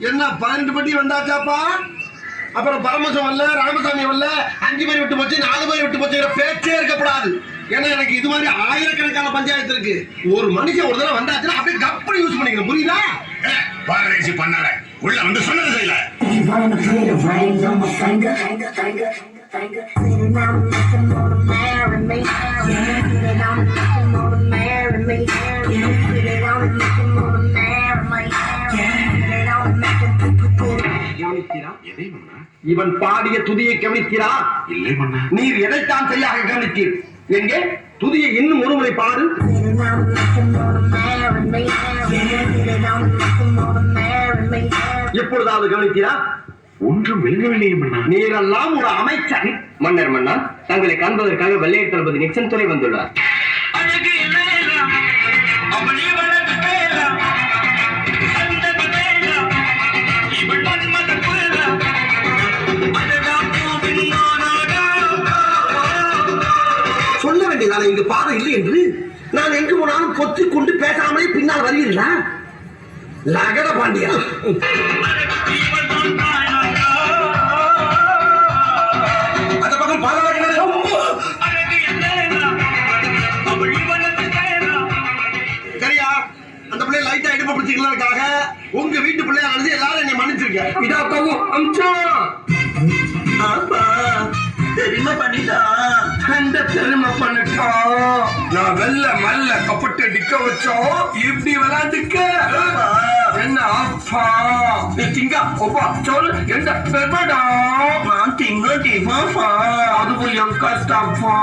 என்ன 12 பட்டி வந்தாச்சாப்பா? அப்புறம் பரமசம் வரல, ராமசாமி வரல, 5 பேர் விட்டு போச்சு, 4 பேர் விட்டு போச்சுங்கிற பேச்சே இருக்கப்படாது. ஏன்னா எனக்கு இது மாதிரி ஆயிரக்கணக்கான பஞ்சாயத்து இருக்கு. ஒரு மனுஷன் ஒரு தடவை வந்தாச்சுன்னா அப்படியே கப்படி யூஸ் பண்ணிக்கணும், புரியுதா? பாரதேசி பண்ணாத, உள்ள வந்து சொன்னது செய்யல. இவன் பாடிய துதியை கவனிக்கிறா? இல்லை மன்னா. நீர் எதைத்தான் சரியாக கவனித்தீர்? எங்கே துதியை இன்னும் ஒருமுறை பாடு. எப்பொழுதாவது கவனித்தீரா? ஒன்றும் விளங்கவில்லையே மன்னா. நீரெல்லாம் ஒரு அமைச்சன். மன்னர் மன்னா, தங்களை காண்பதற்காக வெள்ளைய தளபதி நிக்சன் துறை வந்துள்ளார். சொல்ல வேண்டியதான இங்கு பாதை இல்லை என்று? நான் எங்கு போனாலும் கொத்தி கொண்டு பேசாமலே பின்னால் வருவீர்களா? லகட பாண்டியா, அந்த பக்கம் சரியா? அந்த பிள்ளை லைட்டா இடுப்பு பிடிச்சிக்கிறதுக்காக உங்க வீட்டு பிள்ளையா நடந்து எல்லாரும் என்னை மன்னிச்சிருக்கேன். இதாக்கவும் அம்சா பெருமை பண்ணிட்டான். அந்த பெருமை பண்ணிட்டான். நான் வெள்ள மல்ல கப்பட்டு டிக்க வச்சோம். இப்படி விளையாண்டுக்க என்ன அப்பா? நீ திங்க ஒப்பா சொல்லு. எந்த பெருமைடா? நான் திங்க டிஃபா அது என் கஷ்டப்பா.